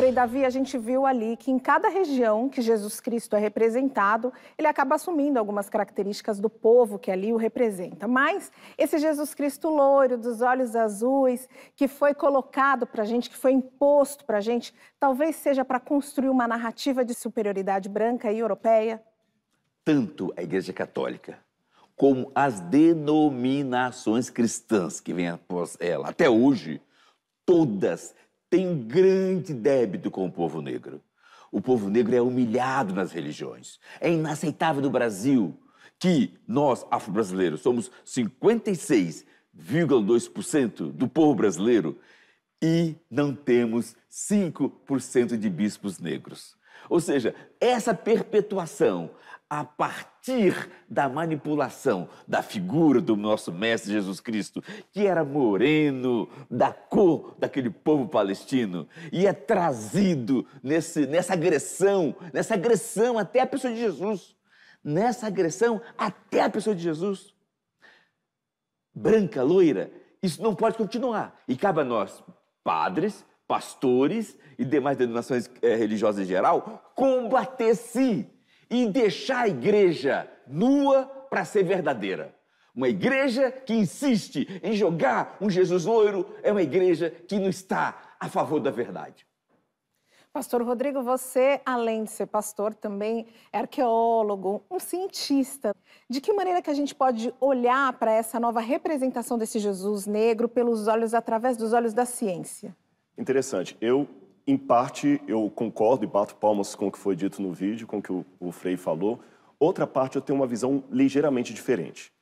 Frei Davi, a gente viu ali que em cada região que Jesus Cristo é representado, ele acaba assumindo algumas características do povo que ali o representa. Mas esse Jesus Cristo loiro, dos olhos azuis, que foi colocado para a gente, que foi imposto para a gente, talvez seja para construir uma narrativa de superioridade branca e europeia? Tanto a Igreja Católica como as denominações cristãs que vêm após ela, até hoje, todas têm um grande débito com o povo negro. O povo negro é humilhado nas religiões. É inaceitável no Brasil que nós, afro-brasileiros, somos 56,2% do povo brasileiro e não temos 5% de bispos negros. Ou seja, essa perpetuação a partir da manipulação da figura do nosso mestre Jesus Cristo, que era moreno, da cor daquele povo palestino, e é trazido nessa agressão até a pessoa de Jesus. Nessa agressão até a pessoa de Jesus. Branca, loira, isso não pode continuar. E cabe a nós, padres, pastores e demais denominações religiosas em geral, combater-se e deixar a igreja nua para ser verdadeira. Uma igreja que insiste em jogar um Jesus loiro é uma igreja que não está a favor da verdade. Pastor Rodrigo, você, além de ser pastor, também é arqueólogo, um cientista. De que maneira que a gente pode olhar para essa nova representação desse Jesus negro através dos olhos da ciência? Interessante. Em parte, eu concordo e bato palmas com o que foi dito no vídeo, com o que o Frei falou. Outra parte, eu tenho uma visão ligeiramente diferente.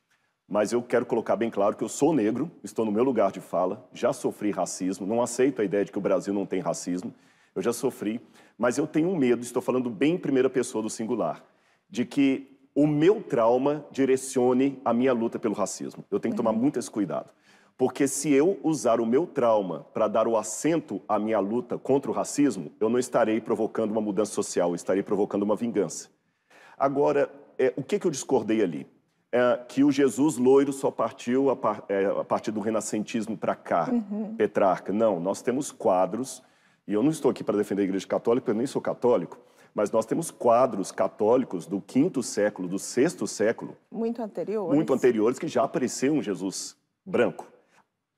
Mas eu quero colocar bem claro que eu sou negro, estou no meu lugar de fala, já sofri racismo, não aceito a ideia de que o Brasil não tem racismo, eu já sofri, mas eu tenho um medo, estou falando bem em primeira pessoa do singular, de que o meu trauma direcione a minha luta pelo racismo. Eu tenho que tomar muito esse cuidado. Porque se eu usar o meu trauma para dar o assento à minha luta contra o racismo, eu não estarei provocando uma mudança social, eu estarei provocando uma vingança. Agora, o que eu discordei ali? Que o Jesus loiro só partiu a partir do renascentismo para cá, Petrarca. Não, nós temos quadros, e eu não estou aqui para defender a Igreja Católica, eu nem sou católico, mas nós temos quadros católicos do V século, do VI século. Muito anteriores. Muito anteriores, que já apareceu um Jesus branco.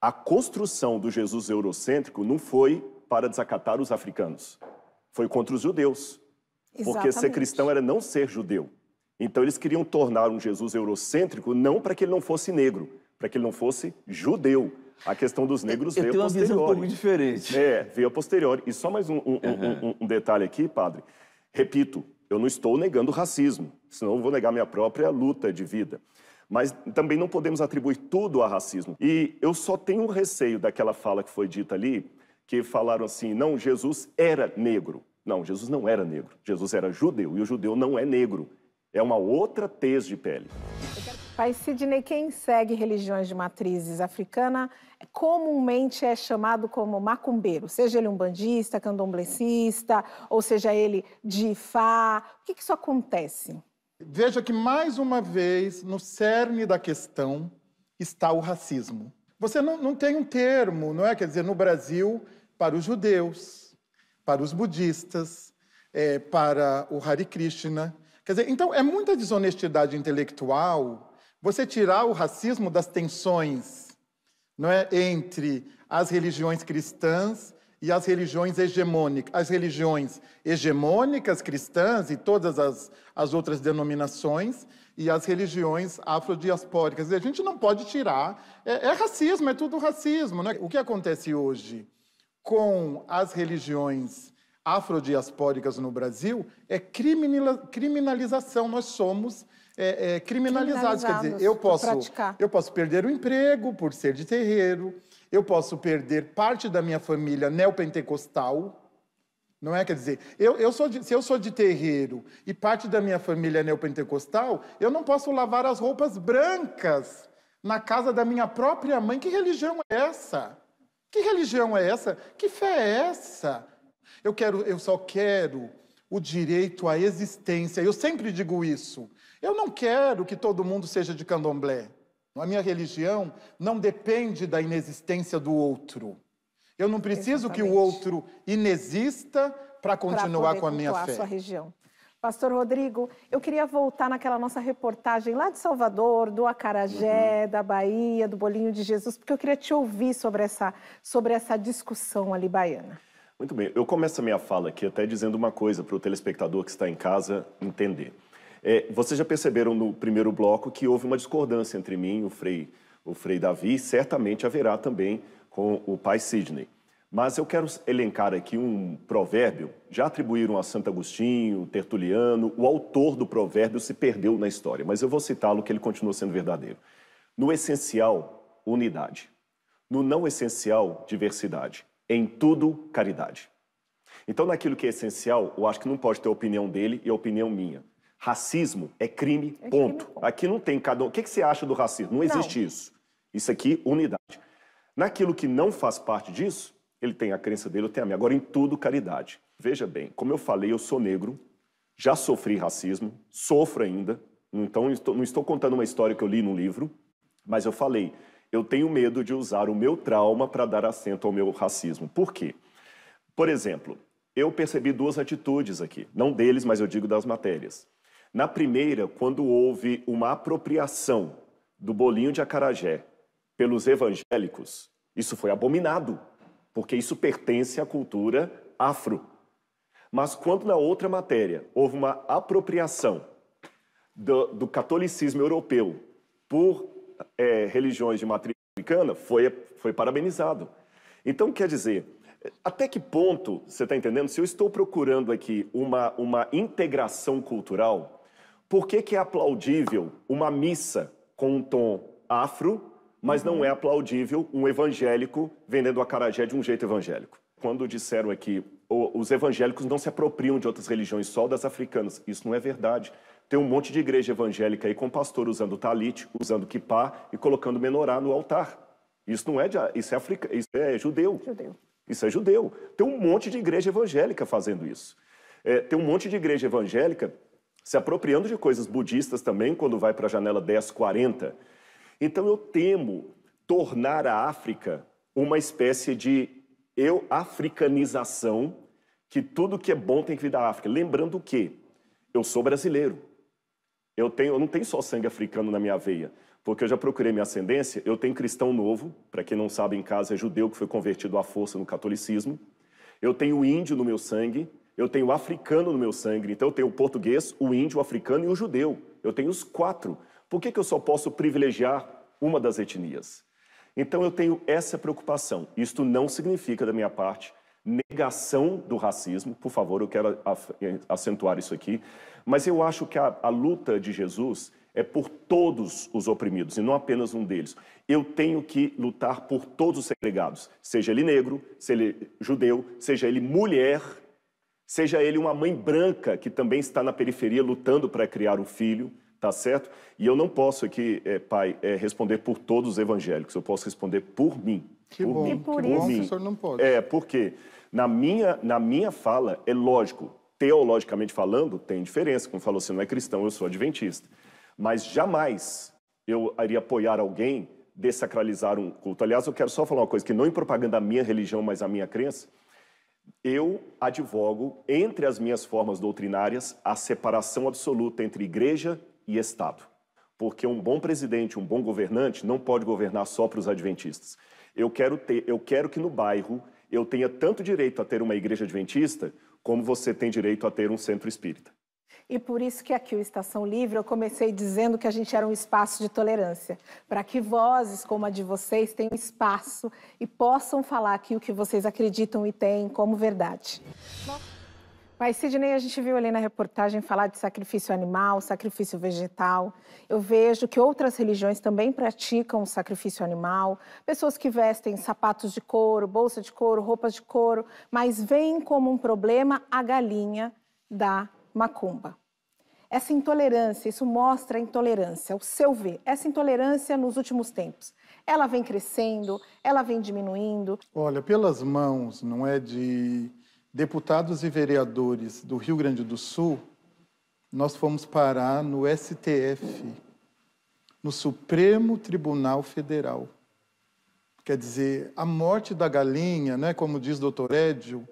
A construção do Jesus eurocêntrico não foi para desacatar os africanos, foi contra os judeus. Exatamente. Porque ser cristão era não ser judeu. Então eles queriam tornar um Jesus eurocêntrico não para que ele não fosse negro, para que ele não fosse judeu. A questão dos negros veio a posteriori. Eu tenho uma visão um pouco diferente. Veio a posteriori. E só mais um detalhe aqui, padre. Repito, eu não estou negando o racismo, senão eu vou negar minha própria luta de vida. Mas também não podemos atribuir tudo a racismo. E eu só tenho um receio daquela fala que foi dita ali, que falaram assim, não, Jesus era negro. Não, Jesus não era negro. Jesus era judeu, e o judeu não é negro. É uma outra tez de pele. Pai Sidney, quem segue religiões de matrizes africana comumente é chamado como macumbeiro, seja ele umbandista, candomblecista, ou seja ele de Ifá. O que isso acontece? Veja que, mais uma vez, no cerne da questão está o racismo. Você não tem um termo, não é? Quer dizer, no Brasil, para os judeus, para os budistas, para o Hare Krishna. Quer dizer, então, é muita desonestidade intelectual você tirar o racismo das tensões, não é? Entre as religiões cristãs e as religiões hegemônicas. As religiões hegemônicas cristãs e todas as outras denominações e as religiões afrodiaspóricas. A gente não pode tirar. É racismo, é tudo racismo. Né? O que acontece hoje com as religiões afrodiaspóricas no Brasil é criminalização. Nós somos criminalizados. Quer dizer, eu posso perder o emprego por ser de terreiro, eu posso perder parte da minha família neopentecostal, não é? Quer dizer, se eu sou de terreiro e parte da minha família é neopentecostal, eu não posso lavar as roupas brancas na casa da minha própria mãe. Que religião é essa? Que religião é essa? Que fé é essa? Eu só quero o direito à existência. Eu sempre digo isso. Eu não quero que todo mundo seja de candomblé. A minha religião não depende da inexistência do outro. Eu não preciso que o Exatamente. outro inexista para continuar com a minha cultuar fé. a sua região. Pastor Rodrigo, eu queria voltar naquela nossa reportagem lá de Salvador, do acarajé, da Bahia, do bolinho de Jesus, porque eu queria te ouvir sobre essa discussão ali baiana. Muito bem, eu começo a minha fala aqui até dizendo uma coisa para o telespectador que está em casa entender. Vocês já perceberam no primeiro bloco que houve uma discordância entre mim e o Frei Davi, e certamente haverá também com o pai Sidney. Mas eu quero elencar aqui um provérbio, já atribuíram a Santo Agostinho, Tertuliano, o autor do provérbio se perdeu na história, mas eu vou citá-lo que ele continua sendo verdadeiro. No essencial, unidade. No não essencial, diversidade. Em tudo, caridade. Então, naquilo que é essencial, eu acho que não pode ter a opinião dele e a opinião minha. Racismo é crime, ponto. Aqui não tem cada um. O que você acha do racismo? Não existe isso. Isso aqui, unidade. Naquilo que não faz parte disso, ele tem a crença dele, eu tenho a minha. Agora, em tudo, caridade. Veja bem, como eu falei, eu sou negro, já sofri racismo, sofro ainda. Então, não estou contando uma história que eu li num livro, mas eu falei, eu tenho medo de usar o meu trauma para dar assento ao meu racismo. Por quê? Por exemplo, eu percebi duas atitudes aqui, não deles, mas eu digo das matérias. Na primeira, quando houve uma apropriação do bolinho de acarajé pelos evangélicos, isso foi abominado, porque isso pertence à cultura afro. Mas quando na outra matéria houve uma apropriação do catolicismo europeu por religiões de matriz africana, foi parabenizado. Então, quer dizer, até que ponto, você está entendendo? Se eu estou procurando aqui uma integração cultural, por que é aplaudível uma missa com um tom afro, mas não é aplaudível um evangélico vendendo acarajé de um jeito evangélico? Quando disseram aqui, os evangélicos não se apropriam de outras religiões, só das africanas. Isso não é verdade. Tem um monte de igreja evangélica aí com pastor usando talit, usando kippah e colocando menorá no altar. Isso não é isso é judeu. Isso é judeu. Tem um monte de igreja evangélica fazendo isso. Tem um monte de igreja evangélica se apropriando de coisas budistas também, quando vai para a janela 1040. Então eu temo tornar a África uma espécie de africanização, que tudo que é bom tem que vir da África. Lembrando que eu sou brasileiro. Eu não tenho só sangue africano na minha veia, porque eu já procurei minha ascendência. Eu tenho cristão novo, para quem não sabe em casa, é judeu que foi convertido à força no catolicismo. Eu tenho índio no meu sangue, eu tenho africano no meu sangue. Então eu tenho o português, o índio, o africano e o judeu. Eu tenho os 4. Por que eu só posso privilegiar uma das etnias? Então eu tenho essa preocupação. Isto não significa, da minha parte, negação do racismo. Por favor, eu quero acentuar isso aqui. Mas eu acho que a luta de Jesus é por todos os oprimidos, e não apenas um deles. Eu tenho que lutar por todos os segregados, seja ele negro, seja ele judeu, seja ele mulher, seja ele uma mãe branca que também está na periferia lutando para criar um filho, tá certo? E eu não posso aqui, pai, responder por todos os evangélicos, eu posso responder por mim. Que bom, E por que bom isso- que o senhor não pode. Porque na minha fala, é lógico, teologicamente falando, tem diferença. Como falou, você não é cristão, eu sou adventista. Mas jamais eu iria apoiar alguém desacralizar um culto. Aliás, eu quero só falar uma coisa, que não em propaganda da minha religião, mas a minha crença, eu advogo, entre as minhas formas doutrinárias, a separação absoluta entre igreja e Estado. Porque um bom presidente, um bom governante, não pode governar só para os adventistas. Eu quero que no bairro eu tenha tanto direito a ter uma igreja adventista, como você tem direito a ter um centro espírita. E por isso que aqui o Estação Livre eu comecei dizendo que a gente era um espaço de tolerância, para que vozes como a de vocês tenham espaço e possam falar aqui o que vocês acreditam e têm como verdade. Mas, Sidney, a gente viu ali na reportagem falar de sacrifício animal, sacrifício vegetal. Eu vejo que outras religiões também praticam o sacrifício animal, pessoas que vestem sapatos de couro, bolsa de couro, roupas de couro, mas veem como um problema a galinha da macumba. Essa intolerância, isso mostra a intolerância, o seu ver. Essa intolerância nos últimos tempos, ela vem crescendo, ela vem diminuindo. Olha, pelas mãos, não é, de deputados e vereadores do Rio Grande do Sul, nós fomos parar no STF, no Supremo Tribunal Federal. Quer dizer, a morte da galinha, né, como diz o Dr. Édio,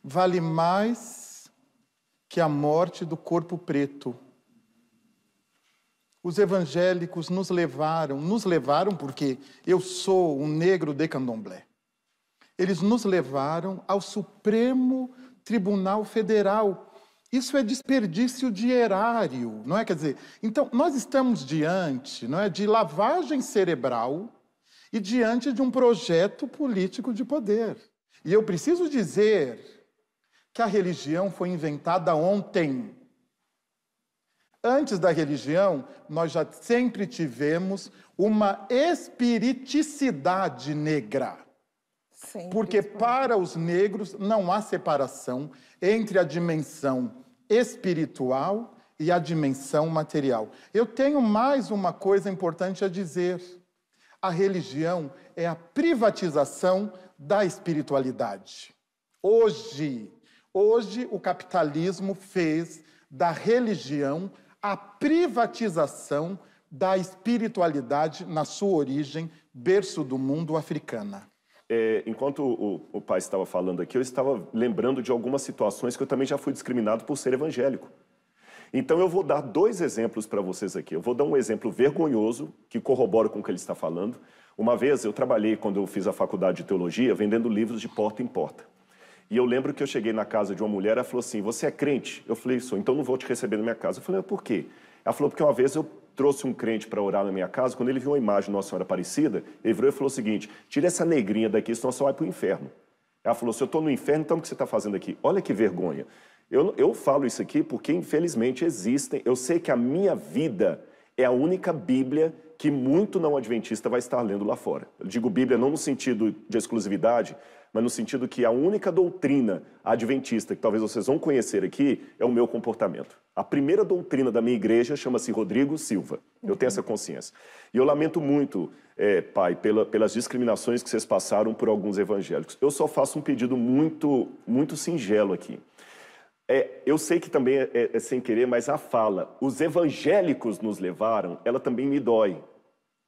vale mais que a morte do corpo preto. Os evangélicos nos levaram porque eu sou um negro de candomblé. Eles nos levaram ao Supremo Tribunal Federal. Isso é desperdício de erário, não é? Quer dizer, então, nós estamos diante, não é, de lavagem cerebral e diante de um projeto político de poder. E eu preciso dizer que a religião foi inventada ontem. Antes da religião, nós já sempre tivemos uma espiriticidade negra. Sempre. Porque para os negros não há separação entre a dimensão espiritual e a dimensão material. Eu tenho mais uma coisa importante a dizer. A religião é a privatização da espiritualidade. Hoje o capitalismo fez da religião a privatização da espiritualidade na sua origem, berço do mundo africana. Enquanto o pai estava falando aqui, eu estava lembrando de algumas situações que eu também já fui discriminado por ser evangélico. Então eu vou dar 2 exemplos para vocês aqui. Eu vou dar um exemplo vergonhoso, que corrobora com o que ele está falando. Uma vez eu trabalhei, quando eu fiz a faculdade de teologia, vendendo livros de porta em porta. E eu lembro que eu cheguei na casa de uma mulher, ela falou assim, você é crente? Eu falei, sou, então não vou te receber na minha casa. Eu falei, por quê? Ela falou, porque uma vez eu trouxe um crente para orar na minha casa, quando ele viu uma imagem de Nossa Senhora Aparecida, ele virou e falou o seguinte, tira essa negrinha daqui, senão você vai para o inferno. Ela falou, se eu estou no inferno, então o que você está fazendo aqui? Olha que vergonha. Eu falo isso aqui porque, infelizmente, existem... Eu sei que a minha vida é a única Bíblia que muito não adventista vai estar lendo lá fora. Eu digo Bíblia não no sentido de exclusividade, mas no sentido que a única doutrina adventista que talvez vocês vão conhecer aqui é o meu comportamento. A primeira doutrina da minha igreja chama-se Rodrigo Silva. Eu tenho essa consciência. E eu lamento muito, pai, pelas discriminações que vocês passaram por alguns evangélicos. Eu só faço um pedido muito singelo aqui. Eu sei que também é sem querer, mas a fala, os evangélicos nos levaram, ela também me dói.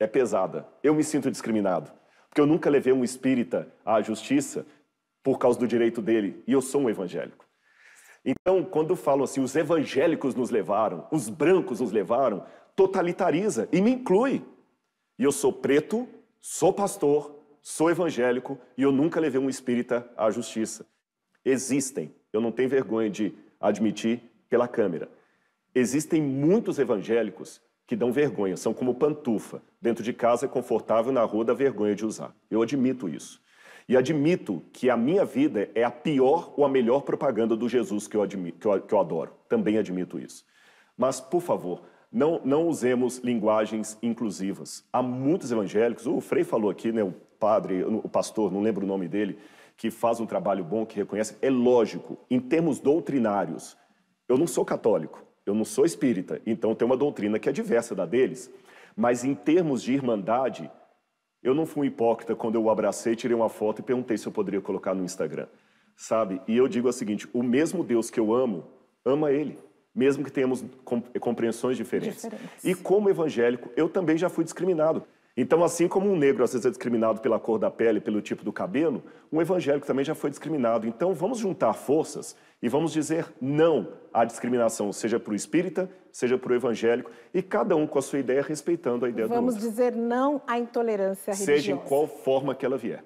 É pesada. Eu me sinto discriminado. Porque eu nunca levei um espírita à justiça por causa do direito dele, e eu sou um evangélico. Então, quando eu falo assim, os evangélicos nos levaram, os brancos nos levaram, totalitariza e me inclui. E eu sou preto, sou pastor, sou evangélico, e eu nunca levei um espírita à justiça. Existem, eu não tenho vergonha de admitir pela câmera, existem muitos evangélicos que dão vergonha, são como pantufa. Dentro de casa é confortável, na rua dá vergonha de usar. Eu admito isso. E admito que a minha vida é a pior ou a melhor propaganda do Jesus que eu adoro. Também admito isso. Mas, por favor, não usemos linguagens inclusivas. Há muitos evangélicos, o Frei falou aqui, né, o pastor, não lembro o nome dele, que faz um trabalho bom, que reconhece. É lógico, em termos doutrinários, eu não sou católico. Eu não sou espírita, então tem uma doutrina que é diversa da deles. Mas em termos de irmandade, eu não fui um hipócrita quando eu o abracei, tirei uma foto e perguntei se eu poderia colocar no Instagram. Sabe? E eu digo o seguinte, o mesmo Deus que eu amo, ama Ele. Mesmo que tenhamos compreensões diferentes. E como evangélico, eu também já fui discriminado. Então, assim como um negro às vezes é discriminado pela cor da pele, pelo tipo do cabelo, um evangélico também já foi discriminado. Então, vamos juntar forças e vamos dizer não à discriminação, seja para o espírita, seja para o evangélico, e cada um com a sua ideia, respeitando a ideia do outro. Vamos dizer não à intolerância religiosa. Seja em qual forma que ela vier.